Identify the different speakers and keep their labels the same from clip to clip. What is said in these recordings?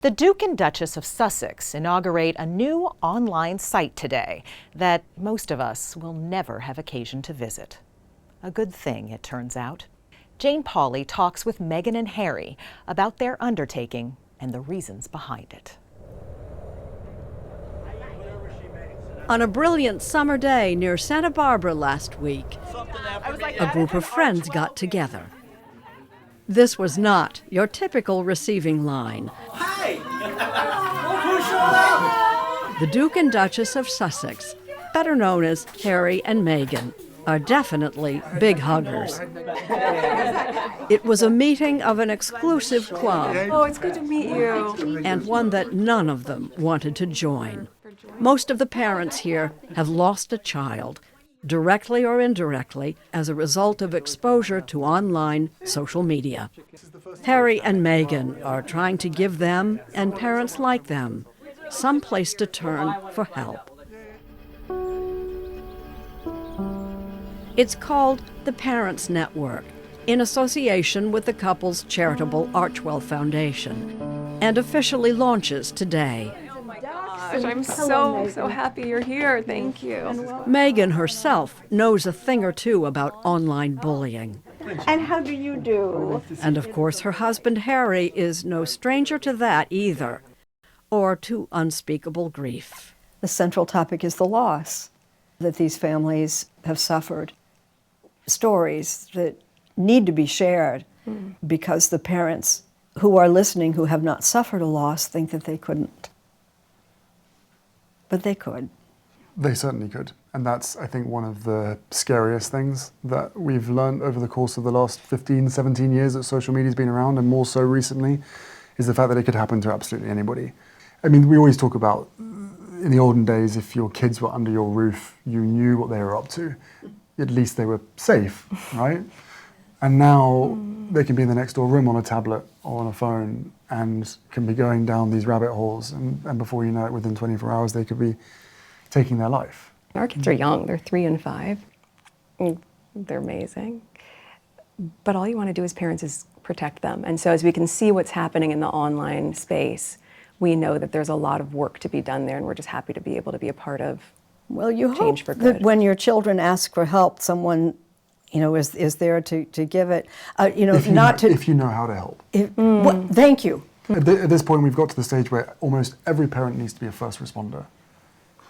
Speaker 1: The Duke and Duchess of Sussex inaugurate a new online site today that most of us will never have occasion to visit. A good thing, it turns out. Jane Pauley talks with Meghan and Harry about their undertaking and the reasons behind it.
Speaker 2: On a brilliant summer day near Santa Barbara last week, a group of friends got together. This was not your typical receiving line.
Speaker 3: Hi!
Speaker 2: The Duke and Duchess of Sussex, better known as Harry and Meghan, are definitely big huggers. It was a meeting of an exclusive club.
Speaker 4: Oh, it's good to meet you.
Speaker 2: And one that none of them wanted to join. Most of the parents here have lost a child, directly or indirectly, as a result of exposure to online social media. Harry and Meghan are trying to give them, and parents like them, some place to turn for help. It's called the Parents Network, in association with the couple's charitable Archwell Foundation, and officially launches today.
Speaker 4: I'm so happy you're here. Thank you.
Speaker 2: Meghan herself knows a thing or two about online bullying.
Speaker 5: And how do you do?
Speaker 2: And of course, her husband Harry is no stranger to that either, or to unspeakable grief.
Speaker 5: The central topic is the loss that these families have suffered. Stories that need to be shared because the parents who are listening who have not suffered a loss think that they couldn't. But they could.
Speaker 6: They certainly could. And that's, I think, one of the scariest things that we've learned over the course of the last 15, 17 years that social media's been around, and more so recently, is the fact that it could happen to absolutely anybody. I mean, we always talk about, in the olden days, if your kids were under your roof, you knew what they were up to. At least they were safe, right? And now they can be in the next door room on a tablet or on a phone and can be going down these rabbit holes, and before you know it, within 24 hours, they could be taking their life.
Speaker 4: Our kids are young. They're 3 and 5. They're amazing. But all you want to do as parents is protect them. And so as we can see what's happening in the online space, we know that there's a lot of work to be done there, and we're just happy to be able to be a part of
Speaker 5: you
Speaker 4: change
Speaker 5: hope
Speaker 4: for good.
Speaker 5: That when your children ask for help, someone is there to give it.
Speaker 6: If you know how to help.
Speaker 5: Thank you.
Speaker 6: At this point, we've got to the stage where almost every parent needs to be a first responder.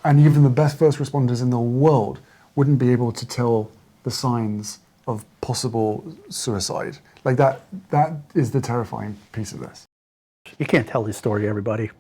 Speaker 6: And even the best first responders in the world wouldn't be able to tell the signs of possible suicide. Like that is the terrifying piece of this.
Speaker 3: You can't tell this story to everybody.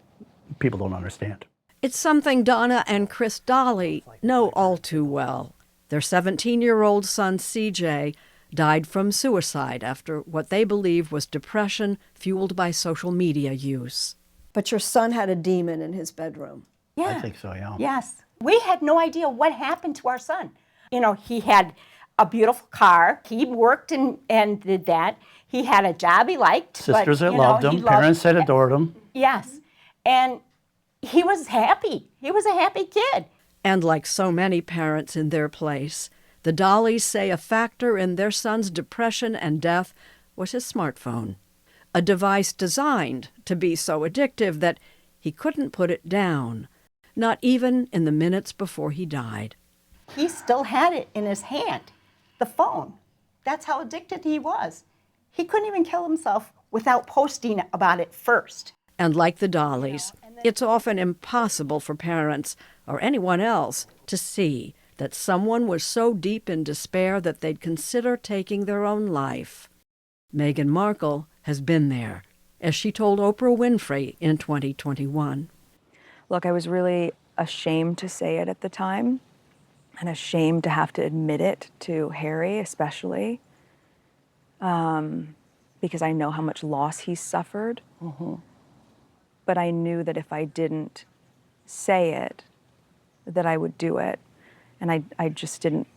Speaker 3: People don't understand.
Speaker 2: It's something Donna and Chris Dolly know all too well. Their 17-year-old son, CJ, died from suicide after what they believe was depression fueled by social media use.
Speaker 5: But your son had a demon in his bedroom.
Speaker 7: Yeah.
Speaker 3: I think so, yeah.
Speaker 7: Yes. We had no idea what happened to our son. He had a beautiful car. He worked and did that. He had a job he liked.
Speaker 3: Sisters
Speaker 7: but,
Speaker 3: that loved him, parents that adored him.
Speaker 7: Yes. And he was happy. He was a happy kid.
Speaker 2: And like so many parents in their place, the Dollys say a factor in their son's depression and death was his smartphone, a device designed to be so addictive that he couldn't put it down, not even in the minutes before he died.
Speaker 7: He still had it in his hand, the phone. That's how addicted he was. He couldn't even kill himself without posting about it first.
Speaker 2: And like the Dollys, it's often impossible for parents or anyone else to see that someone was so deep in despair that they'd consider taking their own life. Meghan Markle has been there, as she told Oprah Winfrey in 2021.
Speaker 4: Look, I was really ashamed to say it at the time, and ashamed to have to admit it to Harry especially, because I know how much loss he's suffered. But I knew that if I didn't say it, that I would do it. And I just didn't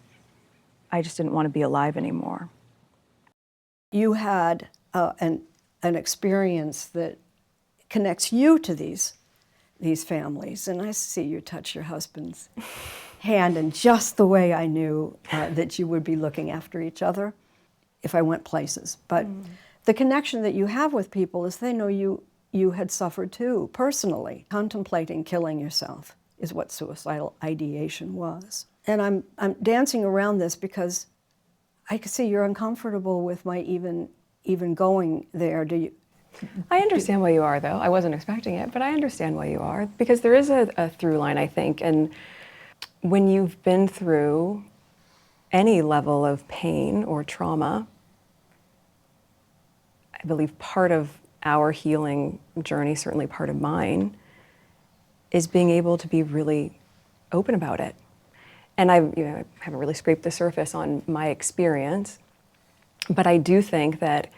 Speaker 4: want to be alive anymore.
Speaker 5: You had an experience that connects you to these families. And I see you touch your husband's hand in just the way I knew that you would be looking after each other if I went places. But the connection that you have with people is they know you you had suffered too, personally. Contemplating killing yourself is what suicidal ideation was. And I'm dancing around this because I can see you're uncomfortable with my even going there. Do you?
Speaker 4: I understand why you are, though. I wasn't expecting it, but I understand why you are, because there is a through line, I think. And when you've been through any level of pain or trauma, I believe part of our healing journey, certainly part of mine, is being able to be really open about it. And I haven't really scraped the surface on my experience, but I do think that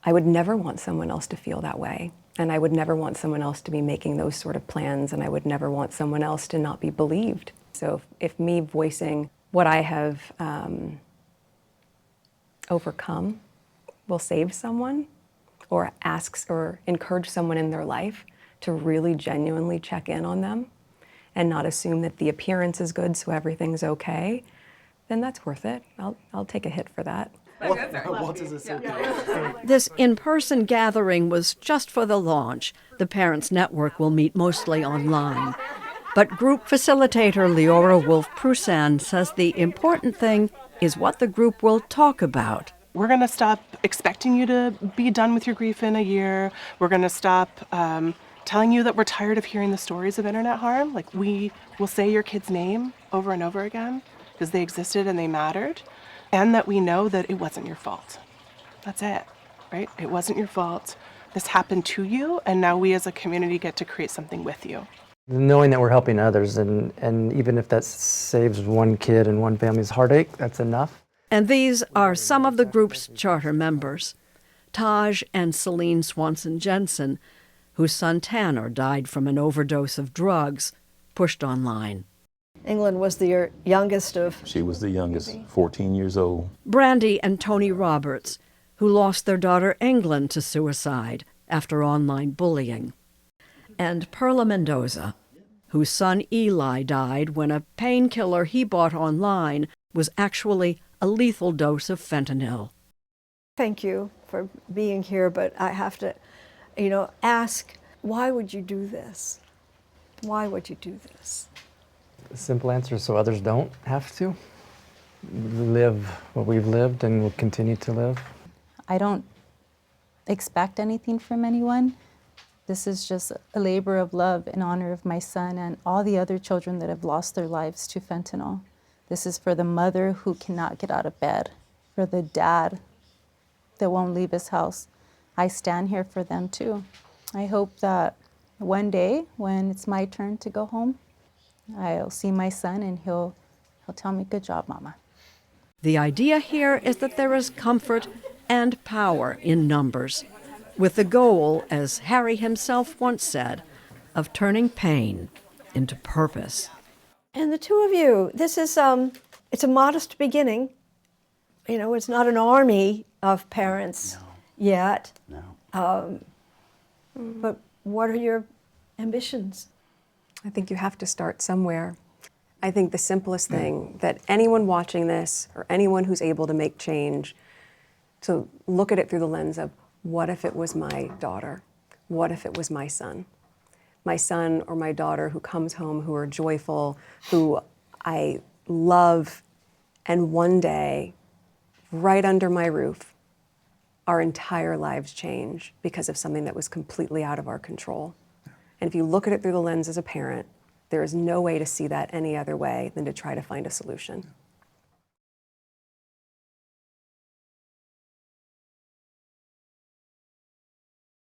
Speaker 4: I would never want someone else to feel that way. And I would never want someone else to be making those sort of plans, and I would never want someone else to not be believed. So if me voicing what I have overcome will save someone, or asks or encourage someone in their life to really genuinely check in on them and not assume that the appearance is good so everything's okay, then that's worth it. I'll take a hit for that.
Speaker 6: What is a circle?
Speaker 2: This in-person gathering was just for the launch. The Parents Network will meet mostly online. But group facilitator Leora Wolf-Prusan says the important thing is what the group will talk about.
Speaker 8: We're going to stop expecting you to be done with your grief in a year. We're going to stop telling you that we're tired of hearing the stories of internet harm. Like, we will say your kid's name over and over again because they existed and they mattered, and that we know that it wasn't your fault. That's it, right? It wasn't your fault. This happened to you, and now we as a community get to create something with you.
Speaker 9: Knowing that we're helping others, and even if that saves one kid and one family's heartache, that's enough.
Speaker 2: And these are some of the group's charter members. Taj and Celine Swanson Jensen, whose son Tanner died from an overdose of drugs, pushed online.
Speaker 5: England was the youngest of...
Speaker 10: She was the youngest, 14 years old.
Speaker 2: Brandy and Tony Roberts, who lost their daughter England to suicide after online bullying. And Perla Mendoza, whose son Eli died when a painkiller he bought online was actually a lethal dose of fentanyl.
Speaker 5: Thank you for being here, but I have to, ask, why would you do this? Why would you do this?
Speaker 9: The simple answer is so others don't have to live what we've lived and will continue to live.
Speaker 11: I don't expect anything from anyone. This is just a labor of love in honor of my son and all the other children that have lost their lives to fentanyl. This is for the mother who cannot get out of bed, for the dad that won't leave his house. I stand here for them too. I hope that one day when it's my turn to go home, I'll see my son and he'll tell me, "Good job, Mama."
Speaker 2: The idea here is that there is comfort and power in numbers, with the goal, as Harry himself once said, of turning pain into purpose.
Speaker 5: And the two of you, this is, it's a modest beginning. It's not an army of parents yet.
Speaker 12: No.
Speaker 5: But what are your ambitions?
Speaker 4: I think you have to start somewhere. I think the simplest thing that anyone watching this, or anyone who's able to make change, to look at it through the lens of, what if it was my daughter? What if it was my son? My son or my daughter who comes home, who are joyful, who I love, and one day, right under my roof, our entire lives change because of something that was completely out of our control. And if you look at it through the lens as a parent, there is no way to see that any other way than to try to find a solution.